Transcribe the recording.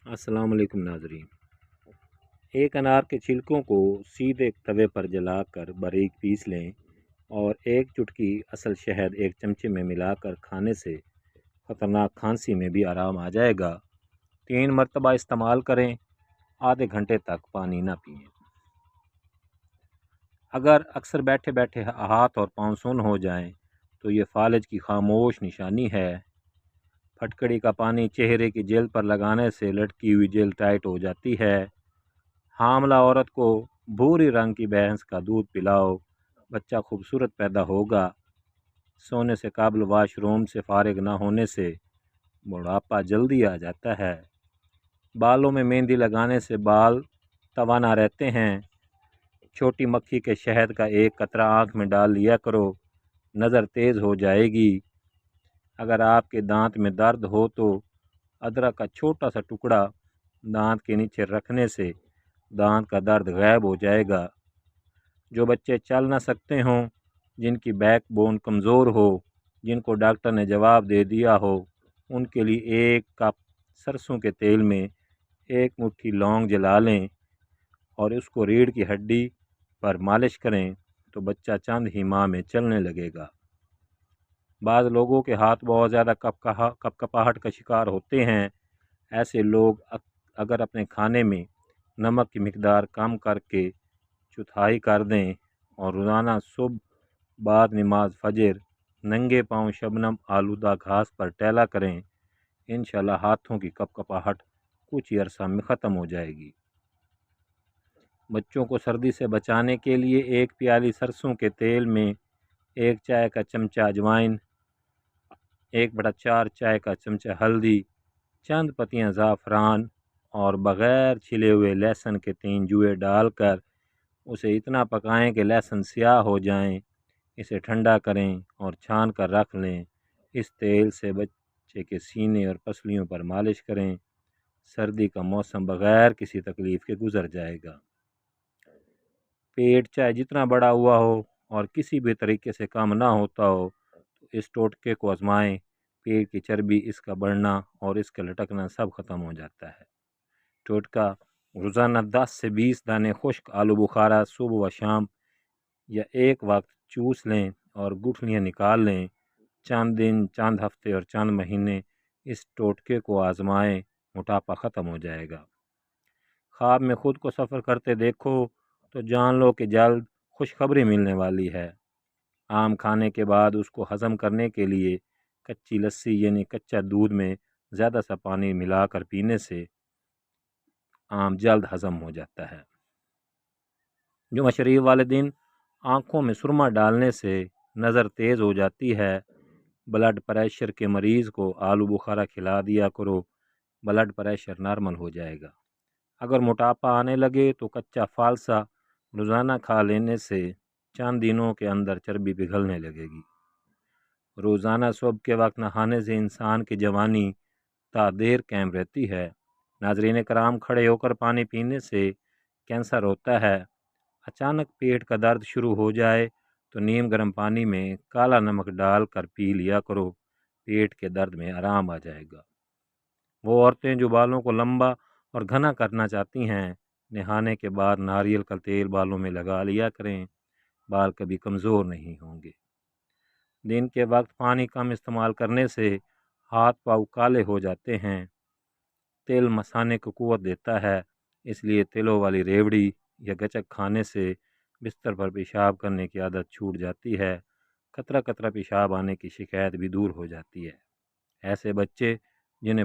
अस्सलाम वालेकुम नाजरीन। एक अनार के छिलकों को सीधे तवे पर जलाकर बारीक पीस लें और एक चुटकी असल शहद एक चमचे में मिलाकर खाने से ख़तरनाक खांसी में भी आराम आ जाएगा। 3 मरतबा इस्तेमाल करें, आधे घंटे तक पानी ना पिएं। अगर अक्सर बैठे बैठे हाथ और पाँव सुन्न हो जाएं, तो ये फालिज की खामोश निशानी है। फटकड़ी का पानी चेहरे की जेल पर लगाने से लटकी हुई जेल टाइट हो जाती है। हामला औरत को भूरी रंग की भैंस का दूध पिलाओ, बच्चा खूबसूरत पैदा होगा। सोने से कबल वाशरूम से फारिग ना होने से बुढ़ापा जल्दी आ जाता है। बालों में मेहंदी लगाने से बाल तवाना रहते हैं। छोटी मक्खी के शहद का एक कतरा आँख में डाल लिया करो, नज़र तेज़ हो जाएगी। अगर आपके दांत में दर्द हो तो अदरक का छोटा सा टुकड़ा दांत के नीचे रखने से दांत का दर्द गायब हो जाएगा। जो बच्चे चल ना सकते हों, जिनकी बैक बोन कमज़ोर हो, जिनको डॉक्टर ने जवाब दे दिया हो, उनके लिए 1 कप सरसों के तेल में 1 मुट्ठी लौंग जला लें और उसको रीढ़ की हड्डी पर मालिश करें तो बच्चा चंद ही माह में चलने लगेगा। बाज़ लोगों के हाथ बहुत ज़्यादा कपकपाहट का शिकार होते हैं। ऐसे लोग अगर अपने खाने में नमक की मिकदार कम करके चौथाई कर दें और रोज़ाना सुबह बाद नमाज फजर नंगे पाँव शबनम आलूदा घास पर टहला करें, इंशाल्लाह हाथों की कपकपाहट कुछ ही अरसा में ख़त्म हो जाएगी। बच्चों को सर्दी से बचाने के लिए 1 प्याली सरसों के तेल में 1 चाय का चमचा अजवाइन, 1/4 चाय का चमचा हल्दी, चंद पत्तियां ज़ाफ़रान और बग़ैर छिले हुए लहसुन के 3 जुए डालकर उसे इतना पकाएं कि लहसुन स्याह हो जाएं। इसे ठंडा करें और छान कर रख लें। इस तेल से बच्चे के सीने और पसलियों पर मालिश करें। सर्दी का मौसम बग़ैर किसी तकलीफ़ के गुजर जाएगा। पेट चाहे जितना बड़ा हुआ हो और किसी भी तरीके से कम ना होता हो, तो इस टोटके को आजमाएं। पेट की चर्बी, इसका बढ़ना और इसका लटकना सब ख़त्म हो जाता है। टोटका: रोज़ाना 10 से 20 दाने खुश्क आलू बुखारा सुबह व शाम या एक वक्त चूस लें और गुठलियाँ निकाल लें। चंद दिन, चंद हफ्ते और चंद महीने इस टोटके को आजमाएं, मोटापा ख़त्म हो जाएगा। ख्वाब में खुद को सफ़र करते देखो तो जान लो कि जल्द खुशखबरी मिलने वाली है। आम खाने के बाद उसको हज़म करने के लिए कच्ची लस्सी यानी कच्चा दूध में ज़्यादा सा पानी मिलाकर पीने से आम जल्द हज़म हो जाता है। जुमा शरीफ वाले दिन आँखों में सुरमा डालने से नज़र तेज़ हो जाती है। ब्लड प्रेशर के मरीज़ को आलू बुखारा खिला दिया करो, ब्लड प्रेशर नॉर्मल हो जाएगा। अगर मोटापा आने लगे तो कच्चा फालसा रोज़ाना खा लेने से चंद दिनों के अंदर चर्बी पिघलने लगेगी। रोज़ाना सुबह के वक्त नहाने से इंसान की जवानी ता देर कायम रहती है। नाज़रीन कराम, खड़े होकर पानी पीने से कैंसर होता है। अचानक पेट का दर्द शुरू हो जाए तो नीम गर्म पानी में काला नमक डाल कर पी लिया करो, पेट के दर्द में आराम आ जाएगा। वो औरतें जो बालों को लंबा और घना करना चाहती हैं, नहाने के बाद नारियल का तेल बालों में लगा लिया करें, बाल कभी कमज़ोर नहीं होंगे। दिन के वक्त पानी कम इस्तेमाल करने से हाथ पाँव काले हो जाते हैं। तेल मसाने को क़ुव्वत देता है, इसलिए तेलों वाली रेवड़ी या गचक खाने से बिस्तर पर पेशाब करने की आदत छूट जाती है। कतरा कतरा पेशाब आने की शिकायत भी दूर हो जाती है। ऐसे बच्चे जिन्हें